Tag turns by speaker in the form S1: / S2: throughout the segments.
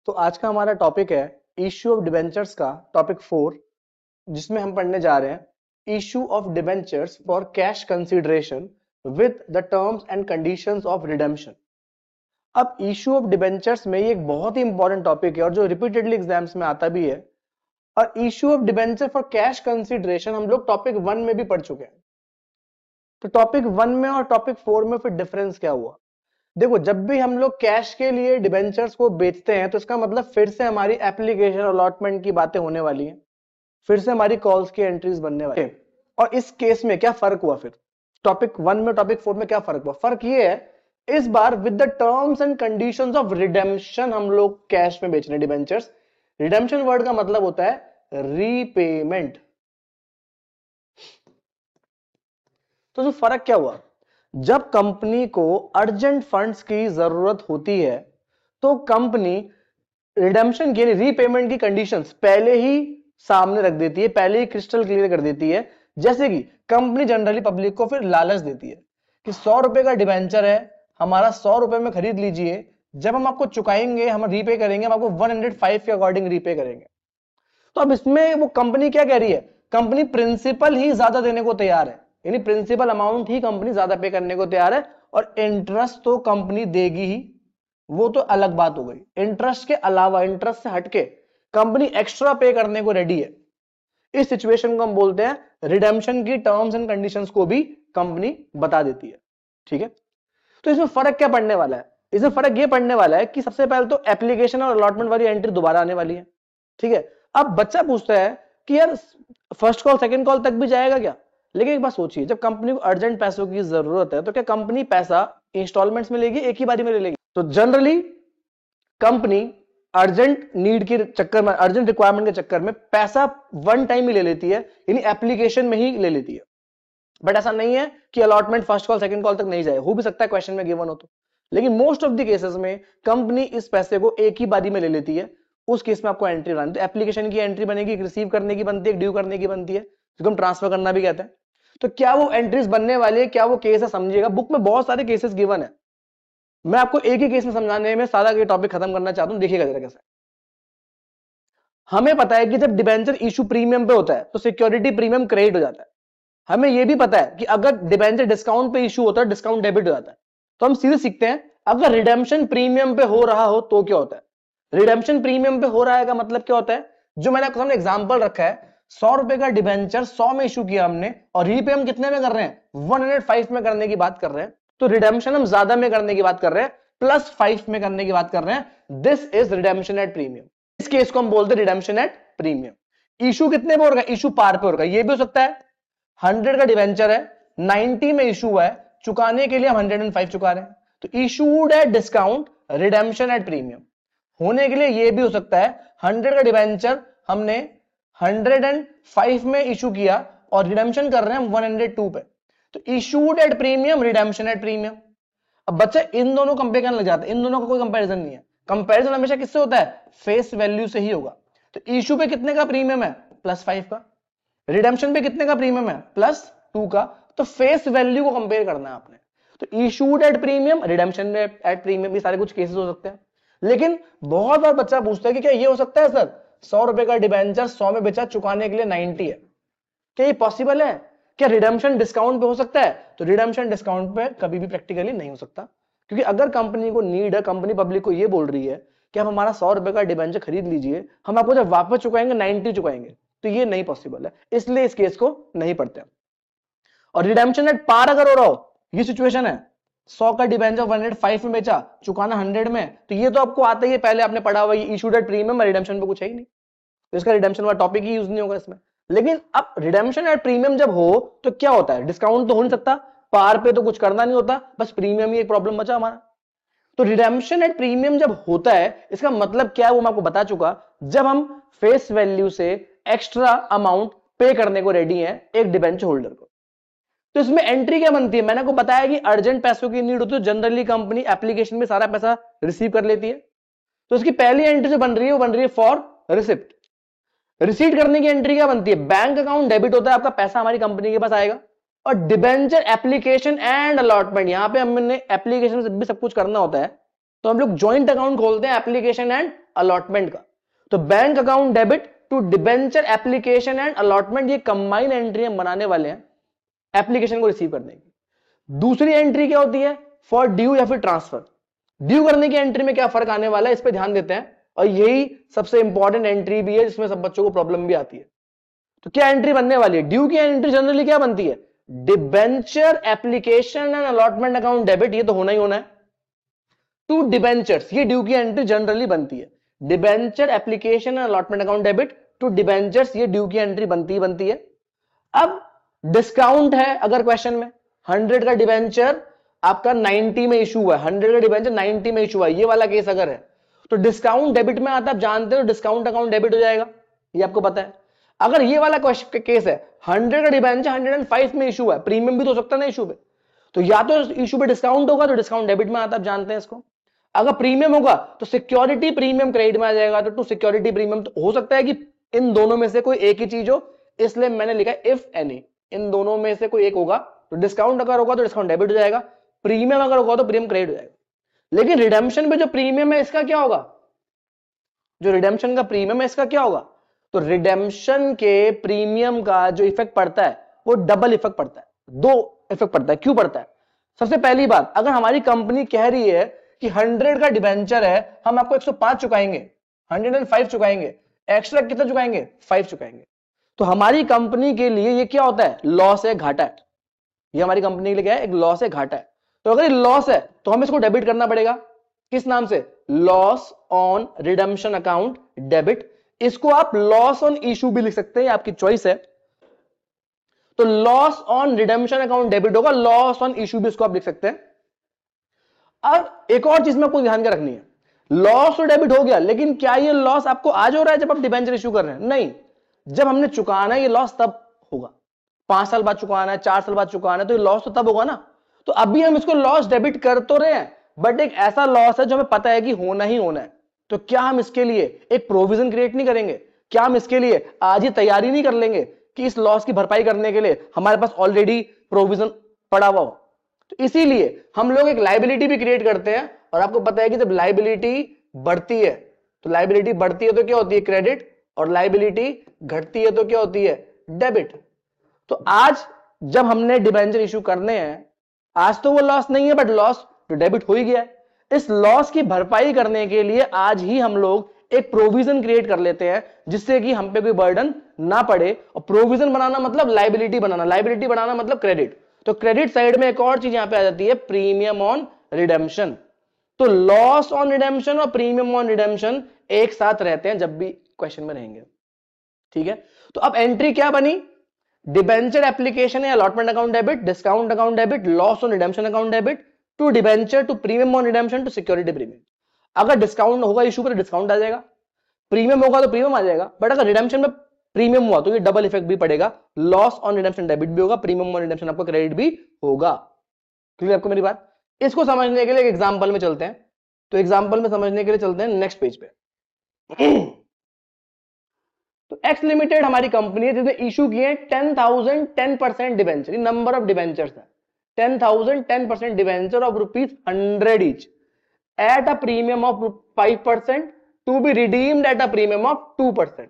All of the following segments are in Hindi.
S1: तो आज का हमारा टॉपिक है इश्यू ऑफ डिबेंचर्स का टॉपिक 4, जिसमें हम पढ़ने जा रहे हैं issue of debentures for cash consideration with the terms and conditions of redemption. अब इश्यू ऑफ डिबेंचर्स में ये एक बहुत ही इंपॉर्टेंट टॉपिक है और जो रिपीटेडली एग्जाम्स में आता भी है। और issue of debenture for cash consideration हम लोग टॉपिक 1 में भी पढ़ चुके हैं। तो टॉपिक 1 में और टॉपिक 4 में फिर डिफरेंस क्या हुआ? देखो, जब भी हम लोग कैश के लिए डिबेंचर्स को बेचते हैं तो इसका मतलब फिर से हमारी एप्लीकेशन अलॉटमेंट की बातें होने वाली हैं, फिर से हमारी कॉल्स की एंट्रीज बनने वाली हैं। और इस केस में क्या फर्क हुआ? फिर टॉपिक 1 में टॉपिक 4 में क्या फर्क हुआ? फर्क ये है, इस बार with the terms and conditions of redemption हम लोग कैश में बेच रहे हैं डिबेंचर्स। रिडेम्पशन वर्ड का मतलब होता है रीपेमेंट। तो जो फर्क क्या हुआ, जब कंपनी को अर्जेंट फंड्स की जरूरत होती है तो कंपनी रिडेम्पशन की रीपेमेंट की कंडीशंस पहले ही सामने रख देती है, पहले ही क्रिस्टल क्लियर कर देती है। जैसे कि कंपनी जनरली पब्लिक को फिर लालच देती है कि 100 रुपए का डिबेंचर है, हमारा 100 रुपए में खरीद लीजिए, जब हम आपको चुकाएंगे, हम रीपे करेंगे, हम आपको 105 के अकॉर्डिंग रीपे करेंगे। तो अब इसमें वो कंपनी क्या कह रही है? कंपनी प्रिंसिपल ही ज्यादा देने को तैयार है, यानी प्रिंसिपल अमाउंट ही कंपनी ज्यादा पे करने को तैयार है, और इंटरेस्ट तो कंपनी देगी ही, वो तो अलग बात हो गई। इंटरेस्ट के अलावा, इंटरेस्ट से हटके कंपनी एक्स्ट्रा पे करने को रेडी है। इस सिचुएशन को हम बोलते हैं रिडेम्पशन की टर्म्स एंड कंडीशंस को भी कंपनी बता देती है। ठीक है, तो इसमें फर्क क्या पड़ने वाला है? इसमें फर्क ये पड़ने वाला है कि सबसे पहले तो एप्लीकेशन और अलॉटमेंट वाली एंट्री दोबारा आने वाली है। ठीक है, अब बच्चा पूछता है कि यार फर्स्ट कॉल सेकंड कॉल तक भी जाएगा क्या? लेकिन एक बात सोचिए, जब कंपनी को अर्जेंट पैसों की जरूरत है तो क्या कंपनी पैसा इंस्टॉलमेंट्स में लेगी, एक ही बारी में ले लेगी? तो जनरली कंपनी अर्जेंट नीड के चक्कर में, अर्जेंट रिक्वायरमेंट के चक्कर में पैसा वन टाइम ही ले लेती है, यानी एप्लीकेशन में ही ले लेती है। बट ऐसा नहीं है कि allotment first call second call तक नहीं जाए, हो भी सकता है क्वेश्चन में गिवन हो तो। लेकिन मोस्ट ऑफ द केसेस में कंपनी इस पैसे को एक ही बारी में ले लेती है। उस केस में आपको एंट्री लानी, तो एप्लीकेशन की एंट्री बनेगी, रिसीव करने की बनती है, ड्यू करने की बनती है, जिसको हम ट्रांसफर करना भी कहते हैं। तो क्या वो एंट्रीज बनने वाली है, क्या वो केस है, समझिएगा। बुक में बहुत सारे केसेस गिवन है, मैं आपको एक ही केस में समझाने में सारा ये टॉपिक खत्म करना चाहता हूं। देखिएगा जरा कैसे। हमें पता है कि जब डिबेंचर इशू प्रीमियम पे होता है तो सिक्योरिटी प्रीमियम क्रेडिट हो जाता है। हमें यह भी पता है कि अगर डिबेंचर डिस्काउंट पे इशू होता है, डिस्काउंट डेबिट हो जाता है। तो हम सीधे सीखते हैं, अगर रिडेम्पशन प्रीमियम पे हो रहा हो तो क्या होता है? रिडेम्पशन प्रीमियम पे हो रहा है का मतलब क्या होता है? जो मैंने आपके सामने एग्जांपल रखा है, 100 रुपए का डिबेंचर 100 में इशू किया हमने, और रीपे हम कितने में कर रहे हैं? 105 में करने की बात कर रहे हैं। तो रिडेम्पशन हम ज्यादा में करने की बात कर रहे हैं, +5 में करने की बात कर रहे हैं। This is redemption at premium. इस केस को हम बोलते हैं रिडेम्पशन एट प्रीमियम। इशू कितने पे होगा? इशू पार पे होगा। यह भी हो सकता है 100 का डिबेंचर है, 90 में इशू है, चुकाने के लिए हम 105 चुका रहे हैं, तो issued at discount, redemption at premium. होने के लिए यह भी हो सकता है 100 का डिबेंचर हमने 105 में इशू किया और रिडेम्पशन कर रहे हैं हम 102 पे, तो issued at premium, redemption at premium. अब बच्चे इन दोनों कंपेयर करने लग जाते हैं, इन दोनों का कोई कंपैरिजन नहीं है। कंपैरिजन हमेशा किससे होता है? फेस वैल्यू से ही होगा। तो इशू पे कितने का प्रीमियम है? +5 का। रिडेम्पशन पे कितने का प्रीमियम है? +2 का। तो फेस वैल्यू को कंपेयर करना है आपने। तो issued at premium, redemption at premium, ये सारे कुछ केसेस हो सकते हैं। लेकिन बहुत बार बच्चा पूछता है कि क्या ये हो सकता है सर, 100 रुपए का डिबेंचर 100 में बेचा, चुकाने के लिए 90 है, क्या ये पॉसिबल है? क्या रिडेम्पशन डिस्काउंट पे हो सकता है? तो रिडेम्पशन डिस्काउंट पे कभी भी प्रैक्टिकली नहीं हो सकता, क्योंकि अगर कंपनी को नीड है, कंपनी पब्लिक को ये बोल रही है कि आप हमारा 100 रुपए का डिबेंचर खरीद लीजिए, हम आपको जब वापस चुकाएंगे 90 चुकाएंगे, तो ये नहीं पॉसिबल है, इसलिए इस केस को नहीं पढ़ते। और रिडेम्पशन एट पार अगर हो रहा हो, ये सिचुएशन है, 100 का डिबेंचर 105 में बेचा, चुकाना 100 में, तो ये तो आपको आता ही है, पहले आपने पढ़ा हुआ, इशूड एट प्रीमियम, रिडेम्पशन पे कुछ है ही नहीं, तो इसका रिडेम्पशन वाला टॉपिक ही यूज नहीं होगा इसमें। लेकिन अब रिडेम्पशन एट प्रीमियम जब हो तो क्या होता है? डिस्काउंट तो हो नहीं सकता, पार पे तो कुछ करना नहीं होता, बस प्रीमियम ही एक प्रॉब्लम बचा हमारा। तो रिडेम्पशन एट प्रीमियम जब होता है, इसका मतलब क्या है वो मैं आपको बता चुका। जब हम फेस वैल्यू से एक्स्ट्रा अमाउंट पे करने को रेडी हैं एक डिबेंचर होल्डर को, तो इसमें एंट्री क्या बनती है? मैंने आपको बताया कि अर्जेंट पैसों की नीड होती है, जनरली कंपनी एप्लीकेशन में सारा पैसा रिसीव कर लेती है। तो इसकी पहली एंट्री जो बन रही है वो बन रही है फॉर रिसिप्ट। रिसीट करने की एंट्री क्या बनती है? बैंक अकाउंट डेबिट होता है, आपका पैसा हमारी कंपनी के पास आएगा। और डिबेंचर एप्लीकेशन एंड अलॉटमेंट, यहां पे हमने एप्लीकेशन से भी सब कुछ करना होता है, तो हम लोग ज्वाइंट अकाउंट खोलते हैं एप्लीकेशन एंड अलॉटमेंट का। तो bank account debit to debenture application and allotment, ये कंबाइन एंट्री हम बनाने वाले हैं एप्लीकेशन को रिसीव करने की। दूसरी एंट्री क्या होती है? फॉर ड्यू या फिर ट्रांसफर। ड्यू करने की एंट्री में क्या फर्क आने वाला है, इस पे ध्यान देते हैं, और यही सबसे इंपॉर्टेंट एंट्री भी है जिसमें सब बच्चों को प्रॉब्लम भी आती है। तो क्या एंट्री बनने वाली है? ड्यू की एंट्री जनरली क्या बनती है? Debenture application and allotment account debit, ये तो होना ही होना है, टू डिबेंचर्स, ये ड्यू की एंट्री जनरली बनती है। Debenture application and allotment account debit to debentures, ये ड्यू की एंट्री बनती है। अब डिस्काउंट है अगर क्वेश्चन में, 100 का डिबेंचर आपका 90 में इशू हुआ है, 100 का डिबेंचर 90 में इशू हुआ है, ये वाला केस अगर है तो डिस्काउंट डेबिट में आता है, आप जानते हो डिस्काउंट अकाउंट डेबिट हो जाएगा, ये आपको पता है। अगर ये वाला केस है 100 का डिबेंचर 105 में इशू है, प्रीमियम भी तो हो सकता है ना इशू पे, तो या तो इशू पे डिस्काउंट होगा तो डिस्काउंट डेबिट में आता है, आप जानते हैं इसको। अगर प्रीमियम होगा तो सिक्योरिटी प्रीमियम क्रेडिट में आ जाएगा, तो टू सिक्योरिटी प्रीमियम, तो हो सकता है कि इन दोनों में से कोई एक ही चीज हो, इसलिए मैंने लिखा इफ एनी, इन दोनों में से कोई एक होगा। तो डिस्काउंट अगर होगा तो डिस्काउंट डेबिट हो जाएगा, प्रीमियम अगर होगा तो प्रीमियम क्रेडिट हो जाएगा। लेकिन रिडेम्पशन पे जो प्रीमियम है इसका क्या होगा? जो रिडेम्पशन का प्रीमियम है इसका क्या होगा? तो रिडेम्पशन के प्रीमियम का जो इफेक्ट पड़ता है वो डबल इफेक्ट पड़ता है, दो इफेक्ट पड़ता है। क्यों पड़ता है? सबसे पहली बात, अगर हमारी कंपनी कह रही है कि 100 का डिबेंचर है, हम आपको 105 चुकाएंगे, 105 चुकाएंगे, एक्स्ट्रा कितना चुकाएंगे? 5 चुकाएंगे, तो हमारी कंपनी के लिए ये क्या होता है? लॉस है, घाटा है। ये हमारी कंपनी के लिए क्या है? एक लॉस है, घाटा है। तो अगर ये लॉस है तो हमें इसको डेबिट करना पड़ेगा, किस नाम से? Loss on redemption account debit. इसको आप लॉस ऑन इशू भी लिख सकते हैं, आपकी चॉइस है। तो loss on redemption account debit होगा, लॉस ऑन इशू भी इसको आप लिख सकते हैं। अब एक और चीज में आपको ध्यान में रखनी है, लॉस तो डेबिट हो गया, लेकिन क्या ये लॉस आपको आज हो रहा है जब आप डिबेंचर इशू कर रहे हैं? नहीं, जब हमने चुकाना है ये लॉस तब होगा। 5 साल बाद चुकाना है, 4 साल बाद चुकाना है, तो ये लॉस तो तब होगा ना। तो अभी हम इसको लॉस डेबिट कर तो रहे हैं, बट एक ऐसा लॉस है जो हमें पता है कि होना ही होना है। तो क्या हम इसके लिए एक प्रोविजन क्रिएट नहीं करेंगे? क्या हम इसके लिए आज ही तैयारी नहीं कर लेंगे कि इस लॉस की भरपाई करने के लिए हमारे पास ऑलरेडी प्रोविजन पड़ा हुआ हो? तो इसीलिए हम लोग एक लाइबिलिटी भी क्रिएट करते हैं, और आपको पता है कि जब लाइबिलिटी बढ़ती है, तो लाइबिलिटी बढ़ती है तो क्या होती है? क्रेडिट, और लाइबिलिटी घटती है तो क्या होती है? डेबिट। तो आज जब हमने डिबेंचर इशू करने हैं, आज तो वो लॉस नहीं है, बट लॉस तो डेबिट हो ही गया है। इस लॉस की भरपाई करने के लिए आज ही हम लोग एक प्रोविजन क्रिएट कर लेते हैं, जिससे कि हम पे कोई बर्डन ना पड़े। और प्रोविजन बनाना मतलब लाइबिलिटी बनाना, लाइबिलिटी बनाना मतलब क्रेडिट। तो क्रेडिट साइड में एक और चीज यहां पे आ जाती है, प्रीमियम ऑन रिडेम्पशन। तो लॉस ऑन रिडेम्पशन और प्रीमियम ऑन रिडेम्पशन एक साथ रहते हैं जब भी क्वेश्चन में रहेंगे, ठीक है। तो अब एंट्री क्या बनी? डिबेंचर एप्लीकेशन या allotment account debit, discount account debit, loss on redemption account debit, to debenture to premium on redemption to security premium. अगर डिस्काउंट होगा इशू पर डिस्काउंट आ जाएगा, प्रीमियम होगा तो प्रीमियम आ जाएगा, बट अगर रिडेम्पशन में प्रीमियम हुआ तो ये डबल इफेक्ट भी पड़ेगा, लॉस ऑन रिडेम्पशन डेबिट भी होगा, प्रीमियम ऑन रिडेम्पशन आपको क्रेडिट भी होगा। क्लियर आपको मेरी बात? इसको समझने के लिए एक एग्जांपल में चलते हैं। तो एग्जांपल में समझने के लिए चलते हैं नेक्स्ट पेज पे। तो एक्स लिमिटेड हमारी कंपनी है जिसने इशू किए 10,000 10% डिवेंचर, नंबर ऑफ डिवेंचर्स है 10,000 10% debenture of ₹100 each at a premium of 5% to be redeemed at a premium of 2%।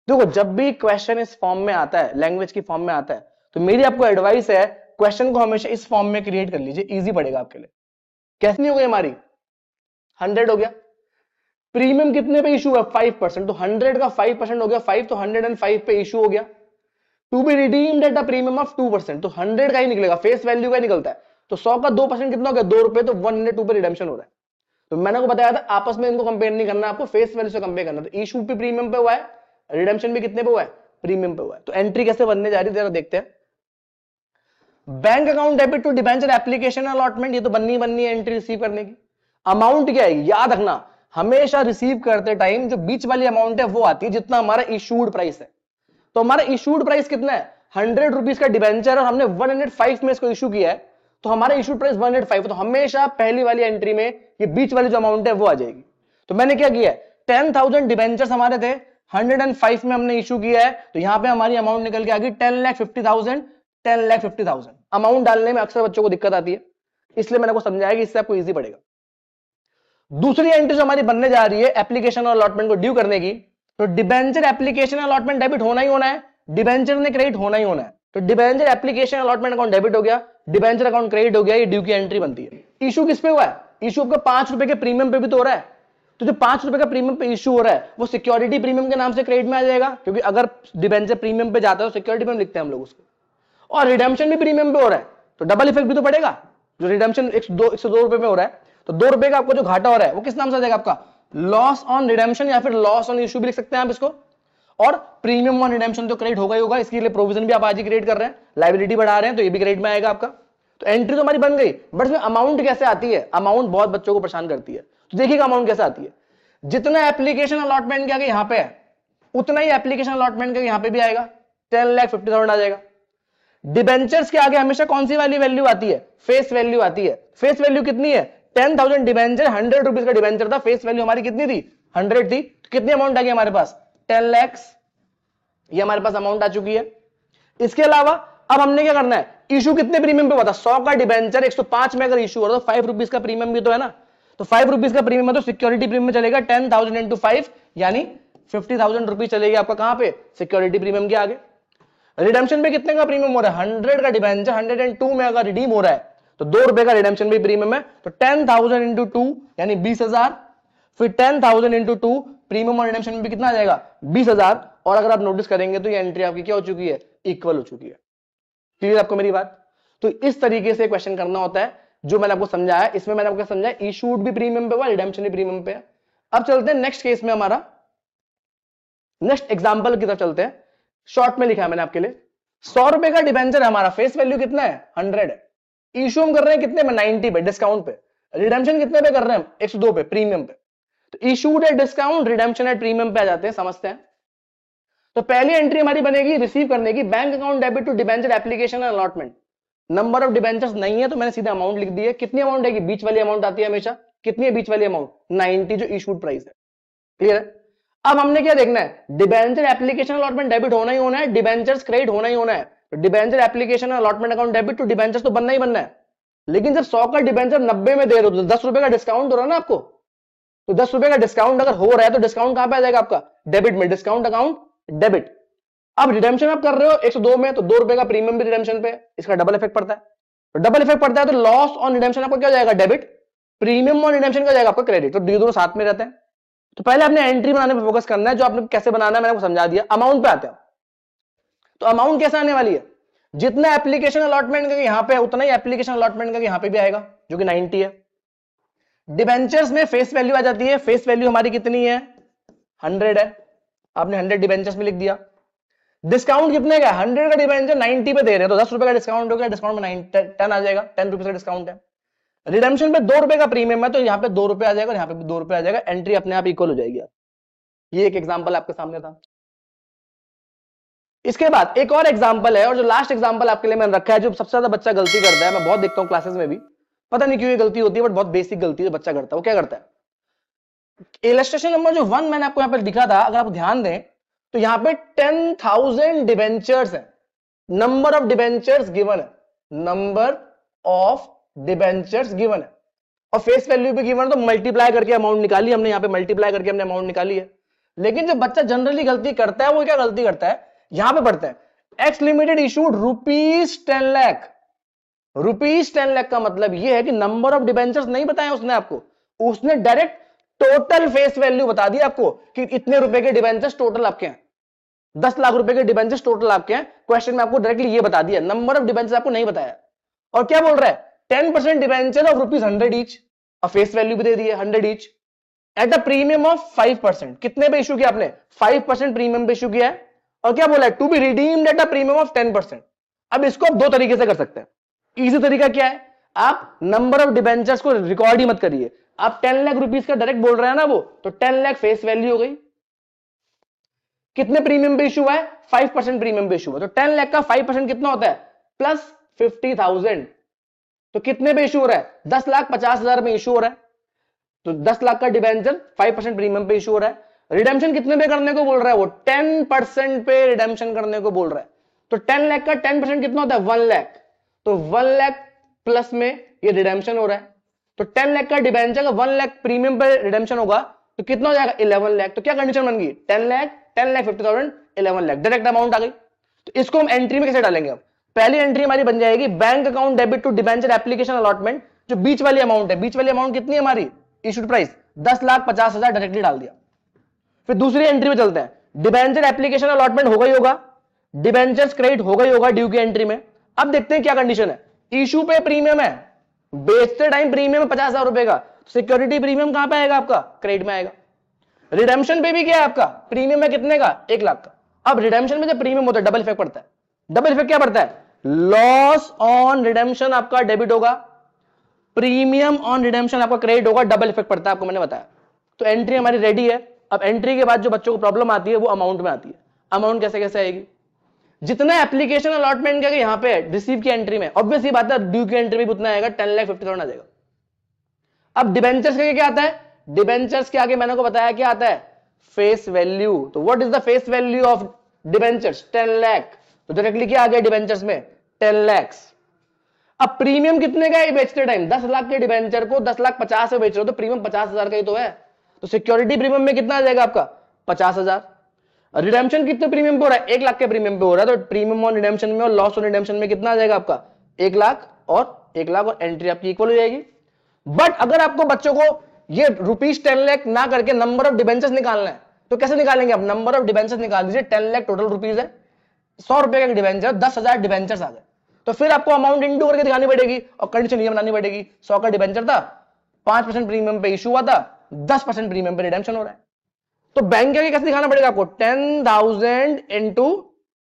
S1: देखो, जब भी क्वेश्चन इस फॉर्म में आता है, लैंग्वेज की फॉर्म में आता है, तो मेरी आपको एडवाइस है क्वेश्चन को हमेशा इस फॉर्म में क्रिएट कर लीजिए, इजी पड़ेगा आपके लिए। कैसे नहीं हो गई हमारी? 100 हो गया, प्रीमियम कितने पे इशू है? 5%, तो 100 का 5% हो गया 5, तो 105 पे इशू हो गया। To be redeemed at a premium of 2%, तो 100 का ही निकलेगा, फेस वैल्यू का निकलता है। तो 100 का 2% कितना हो गया? 2 रुपए, तो 102 पे रिडेम्पशन हो रहा है। तो मैंने को बताया था आपस में इनको कंपेयर नहीं करना, आपको फेस वैल्यू से कंपेयर करना। तो इशू भी प्रीमियम पे हुआ है, रिडेम्पशन भी कितने पे हुआ है? प्रीमियम पे हुआ है। तो एंट्री कैसे बनने जा रही है जरा देखते हैं। Bank account debit to debenture application allotment, ये तो बननी है एंट्री रिसीव करने की। अमाउंट क्या है? याद रखना, हमेशा रिसीव करते टाइम जो बीच वाली अमाउंट है वो आती है जितना हमारा इशूड प्राइस है। तो हमारा इशूड प्राइस कितना है? 100 रुपीज का डिबेंचर, और हमने 105 में इसको इशू किया है, तो हमारा इशूड प्राइस 105। तो हमेशा पहली वाली एंट्री में ये बीच वाली जो अमाउंट है वो आ जाएगी। तो मैंने क्या किया है, 10,000 डिबेंचर्स हमारे थे, 105 में हमने इशू किया है, तो यहां पे हमारी अमाउंट निकल के आ गई 10,50,000। 10,50,000 अमाउंट डालने में अक्सर बच्चों को दिक्कत आती है, इसलिए मैंने को समझाया कि इससे आपको इजी पड़ेगा। दूसरी एंट्री जो हमारी बनने जा रही है एप्लीकेशन और अलॉटमेंट को ड्यू करने की, तो डिबेंचर एप्लीकेशन अलॉटमेंट डेबिट होना ही होना है, डिबेंचर ने क्रेडिट होना ही होना है। तो debenture application allotment account debit हो गया, डिबेंचर अकाउंट क्रेडिट हो गया, ये ड्यू की एंट्री बनती है। इशू किस पे हुआ है? इशू आपका 5 रुपए के प्रीमियम पे भी तो हो रहा है। तो जो 5 रुपए का प्रीमियम पे इशू हो रहा है वो सिक्योरिटी प्रीमियम के नाम से क्रेडिट में आ जाएगा, क्योंकि अगर डिबेंचर प्रीमियम पे जाता है तो सिक्योरिटी प्रीमियम लिखते हैं हम लोग उसको, और रिडेम्पशन भी प्रीमियम पे हो रहा है, तो डबल इफेक्ट भी तो पड़ेगा। जो रिडेम्पशन 102 रुपए में हो रहा है, तो 2 रुपए का आपको जो घाटा हो रहा है वो किस नाम से आ जाएगा? आपका लॉस ऑन रिडेम्पशन या फिर लॉस ऑन इशू भी लिख सकते हैं आप इसको। और प्रीमियम ऑन रिडेम्पशन तो क्रेडिट होगा ही होगा, इसके लिए प्रोविजन भी आप आज ही क्रिएट कर रहे हैं, लायबिलिटी बढ़ा रहे हैं, तो ये भी क्रेडिट में आएगा आपका। तो एंट्री तो हमारी बन गई, बट इसमें अमाउंट कैसे आती है? अमाउंट बहुत बच्चों को परेशान करती है। तो देखिएगा अमाउंट कैसे आती है, जितना एप्लीकेशन अलॉटमेंट के आगे यहां पे है उतना ही एप्लीकेशन अलॉटमेंट के यहां पे भी आएगा, 10,50,000 आ जाएगा। डिबेंचर्स के आगे हमेशा कौन सी वाली वैल्यू आती है? फेस वैल्यू आती है। फेस वैल्यू कितनी है? 10,000 डिबेंचर, 100 रुपीज का डिबेंचर था, फेस वैल्यू हमारी कितनी थी? 100 थी। तो कितनी अमाउंट आ गई हमारे पास? 10 लाख, ये हमारे पास अमाउंट आ चुकी है। इसके अलावा अब हमने क्या करना है? इशू कितने प्रीमियम पे हुआ था? 100 का डिबेंचर 105 में अगर इशू हो रहा तो 5 रुपीज का प्रीमियम भी तो है ना, तो 5 रुपीज का प्रीमियम है तो सिक्योरिटी प्रीमियम चलेगा 10,000 इंटू 5 यानी 50,000 रुपीज चलेगी आपका कहां पे? सिक्योरिटी प्रीमियम के आगे। रिडेम्पशन पे कितने का प्रीमियम हो रहा है? 100 का डिबेंचर 102 में अगर रिडीम हो रहा है तो 2 रुपए का रिडेम्पशन भी प्रीमियम है, तो 10,000 इंटू 2 यानी 20,000, फिर 10,000 इंटू 2 प्रीमियम और रिडेम्पशन में भी कितना आ जाएगा? 20,000। और अगर आप नोटिस करेंगे तो ये एंट्री आपकी क्या हो चुकी है? इक्वल हो चुकी है। क्लियर आपको मेरी बात? तो इस तरीके से क्वेश्चन करना होता है जो मैंने आपको समझाया। इसमें मैंने आपको समझाया इशूड भी प्रीमियम पे हुआ, रिडेम्पशन भी प्रीमियम पे है। अब चलते हैं नेक्स्ट केस में, हमारा नेक्स्ट एग्जांपल की तरफ चलते हैं। शॉर्ट में लिखा है मैंने आपके लिए, 100 रुपए का डिबेंचर है हमारा, फेस वैल्यू कितना है? 100 है। इशू हम कर रहे हैं कितने में? 90 पे, डिस्काउंट पे। रिडेम्पशन कितने पे कर रहे हैं हम? 102 पे, प्रीमियम पे। तो issued at discount, redemption at premium पे आ जाते हैं, समझते हैं। तो पहली एंट्री हमारी बनेगी रिसीव करने की, bank account debit to debenture application and allotment. Number of debentures नहीं है तो मैंने सीधा अमाउंट लिख दी है। कितनी अमाउंट है? बीच वाली अमाउंट आती है हमेशा। कितनी है बीच वाली अमाउंट? 90, जो इशूड प्राइस है। क्लियर है? अब हमने क्या देखना है? डिबेंचर एप्लीकेशन अलॉटमेंट डेबिट होना ही होना है, डिबेंचर्स क्रेडिट होना ही होना है। तो debenture application allotment account debit to debentures तो बनना ही बनना है। लेकिन जब 100 का डिबेंचर 90 में दे रहे हो तो 10 रुपए का डिस्काउंट हो रहा है ना आपको, तो 10 रुपए का डिस्काउंट अगर हो रहा है तो डिस्काउंट कहां पे आ जाएगा आपका? डेबिट में, डिस्काउंट अकाउंट डेबिट। अब रिडेम्पशन आप कर रहे हो 102 में, तो 2 रुपए का प्रीमियम भी रिडेम्पशन पे, इसका डबल इफेक्ट पड़ता है। तो डबल इफेक्ट पड़ता है तो लॉस ऑन रिडेम्पशन आपको क्या जाएगा? डेबिट। प्रीमियम ऑन रिडेम्पशन का जाएगा आपका क्रेडिट। तो दोनों साथ में रहते हैं। तो पहले आपने एंट्री बनाने पे फोकस करना है, जो आपने कैसे बनाना है मैंने आपको समझा दिया। अमाउंट पे आते हैं। तो अमाउंट कैसे आने वाली है? जितना एप्लीकेशन अलॉटमेंट का यहां पे है उतना ही एप्लीकेशन अलॉटमेंट का यहां पे भी आएगा, जो कि 90 है। डिबेंचर्स में फेस वैल्यू आ जाती है, फेस वैल्यू हमारी कितनी है? 100 है। आपने 100 डिबेंचर्स में लिख दिया। डिस्काउंट कितने का? 100 का डिबेंचर 90 पे दे रहे हैं तो 10 रुपए का डिस्काउंट हो गया, डिस्काउंट में 10 आ जाएगा, 10 रुपीज का डिस्काउंट है। रिडेम्पशन पे 2 रुपए का प्रीमियम है तो यहाँ पे 2 रुपए आ जाएगा और यहाँ पे भी 2 रुपए आ जाएगा, एंट्री अपने आप इक्वल हो जाएगी। ये एक एग्जांपल आपके सामने था। इसके बाद एक और एग्जांपल है, और जो लास्ट एग्जांपल आपके लिए मैंने रखा है, जो सबसे ज्यादा बच्चा गलती करता है, मैं बहुत देखता हूं क्लासेस में भी, पता नहीं क्यों ये गलती होती है, बट बहुत बेसिक गलती है बच्चा करता है। वो क्या करता है? इलस्ट्रेशन नंबर जो 1 मैंने आपको यहां पर दिखा था, अगर आप ध्यान दें तो यहां पे 10,000 डिबेंचर्स है, नंबर ऑफ डिबेंचर्स गिवन है, नंबर ऑफ डिबेंचर्स गिवन है, और फेस वैल्यू भी गिवन है, तो मल्टीप्लाई करके अमाउंट निकाली हमने, यहां पे मल्टीप्लाई करके हमने अमाउंट निकाली है। लेकिन जो बच्चा जनरली गलती करता है वो क्या गलती करता है? यहां पे पढ़ते हैं x limited issued ₹10 lakh. ₹10 lakh का मतलब यह है कि नंबर ऑफ डिबेंचर्स नहीं बताया उसने आपको, उसने डायरेक्ट टोटल फेस वैल्यू बता दी आपको कि इतने रुपए के डिबेंचर्स टोटल आपके हैं, 10 लाख रुपए के डिबेंचर्स टोटल आपके हैं। क्वेश्चन में आपको डायरेक्टली ये बता दिया, नंबर ऑफ डिबेंचर्स आपको नहीं बताया। और क्या बोल रहा है? 10% डिबेंचर ऑफ ₹100 ईच, और फेस वैल्यू भी दे दी है 100 each, at a premium of 5%। कितने पे इशू किया आपने? 5% प्रीमियम पे इशू किया है। और क्या बोला है? To be redeemed at a premium of 10%। अब इसको आप दो तरीके से कर सकते हैं। इजी तरीका क्या है? आप नंबर ऑफ डिबेंचर्स को रिकॉर्ड ही मत करिए, आप 10 लाख रुपीस का डायरेक्ट बोल रहे हैं ना वो, तो 10 लाख फेस वैल्यू हो गई। कितने प्रीमियम पे इशू हुआ है? 5% प्रीमियम पे इशू हुआ, तो 10 लाख का 5% कितना होता है? प्लस 50,000। तो कितने पे इशू हो रहा है? 10,50,000 में इशू हो रहा है, तो 10 लाख का डिबेंचर 5% प्रीमियम पे इशू हो रहा है। रिडेम्पशन कितने पे करने को बोल रहा है वो? 10% पे रिडेम्पशन करने को बोल रहा है। तो 10 लाख का 10% कितना होता है? 1 लाख। तो 1 लाख प्लस में ये रिडेम्पशन हो रहा है, तो 10 लाख का डिबेंचर का 1 लाख प्रीमियम पर रिडेम्पशन होगा तो कितना हो जाएगा 11 लाख। तो क्या कंडीशन बन गई 10 लाख 50,000 11 लाख डायरेक्ट अमाउंट आ गई। तो इसको हम एंट्री में कैसे डालेंगे? अब पहली एंट्री हमारी बन जाएगी bank account debit to debenture application allotment, जो बीच वाली अमाउंट है। बीच वाली अमाउंट कितनी है हमारी इशूड प्राइस 10,50,000 डायरेक्टली डाल दिया। फिर दूसरी एंट्री में चलते हैं, डिबेंचर एप्लीकेशन अलॉटमेंट होगा ही होगा, डिबेंचर्स क्रेडिट होगा ही होगा ड्यू की एंट्री में। अब देखते हैं क्या कंडीशन है। इशू पे प्रीमियम है, बेचते टाइम प्रीमियम 50,000 रुपए का, सिक्योरिटी प्रीमियम कहां पे आएगा आपका क्रेडिट में आएगा। रिडेम्पशन पे भी क्या है आपका प्रीमियम है कितने का 1 लाख का। अब रिडेम्पशन में जब प्रीमियम होता है डबल इफेक्ट पड़ता है। डबल इफेक्ट क्या पड़ता है? लॉस ऑन रिडेम्पशन आपका डेबिट होगा, प्रीमियम ऑन रिडेम्पशन आपका क्रेडिट होगा, डबल इफेक्ट पड़ता है आपको मैंने बताया। तो एंट्री हमारी रेडी है। अब एंट्री के बाद जो बच्चों को प्रॉब्लम आती है वो अमाउंट में आती है। अमाउंट कैसे कैसे आएगी? जितना एप्लीकेशन अलॉटमेंट का यहां पे रिसीव की एंट्री में ऑब्वियस ही बात है ड्यू की एंट्री में उतना आएगा 10,50,000 आ जाएगा। अब डिबेंचर्स के क्या आता है? डिबेंचर्स के आगे मैंने को बताया क्या आता है फेस वैल्यू। तो what is the face value of debentures 10 lakh. तो डायरेक्टली क्या आ गया डिबेंचर्स में 10 लाख। अब प्रीमियम कितने का है बेचते टाइम 10 लाख के डिबेंचर को 10,50,000 से बेच रहे हो तो प्रीमियम 50,000 का ही तो है। तो सिक्योरिटी प्रीमियम में कितना आ जाएगा आपका 50,000। रिडेम्पशन कितने प्रीमियम पे हो रहा है 1 लाख के प्रीमियम पे हो रहा है। तो प्रीमियम ऑन रिडेम्पशन में और लॉस ऑन रिडेम्पशन में कितना आ जाएगा आपका 1 लाख और 1 लाख और एंट्री आपकी इक्वल हो जाएगी। बट अगर आपको बच्चों को ये रुपीज 10 लाख ना करके नंबर ऑफ डिबेंचर्स निकालना है तो कैसे निकालेंगे आप? नंबर ऑफ डिबेंचर्स निकाल दीजिए। 10 लाख टोटल रुपीज है, 100 रुपए का डिबेंचर 10,000 डिबेंचर्स आ गए। तो फिर आपको अमाउंट इंटू करके दिखानी पड़ेगी और कंडीशन ये बनानी पड़ेगी 100 का डिबेंचर था, 5% प्रीमियम पे इशू हुआ था, 10% प्रीमियम पे रिडेम्पशन हो रहा है। तो बैंक के कैसे दिखाना पड़ेगा आपको 10,000 इंटू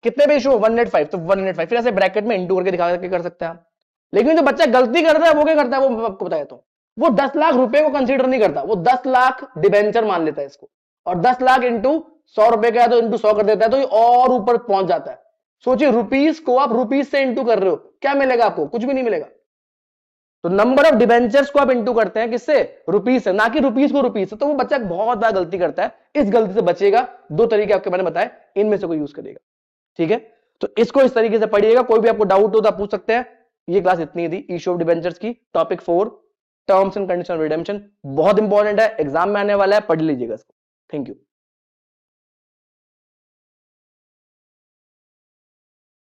S1: कितने पे इशू 185। तो 185 फिर ऐसे ब्रैकेट में इंटू करके दिखा कर सकते हैं आप। लेकिन जो बच्चा गलती करता है वो क्या करता है वो आपको बताया तो वो 10 लाख रुपए को कंसीडर नहीं करता, वो 10 लाख डिबेंचर मान लेता है इसको और 10 लाख इंटू 100 रुपए का तो इंटू 100 कर देता है तो ये और ऊपर पहुंच जाता है। सोचिए रुपीस को आप रुपीस से इंटू कर रहे हो, क्या मिलेगा आपको? कुछ भी नहीं मिलेगा। तो नंबर ऑफ डिबेंचर्स को आप इंटू करते हैं किससे? रुपीस से, ना कि रुपीस को रुपीस से। तो वो बच्चा बहुत बड़ा गलती करता है, इस गलती से बचेगा। 2 तरीके आपके मैंने बताए, इनमें से कोई यूज करेगा। ठीक है, तो इसको इस तरीके से पढ़िएगा। कोई भी आपको डाउट हो तो आप पूछ सकते हैं। ये क्लास इतनी थी इशू ऑफ डिबेंचर्स की, topic 4 terms and condition of redemption. बहुत इंपॉर्टेंट है, एग्जाम में आने वाला है, पढ़ लीजिएगा इसको। Thank you.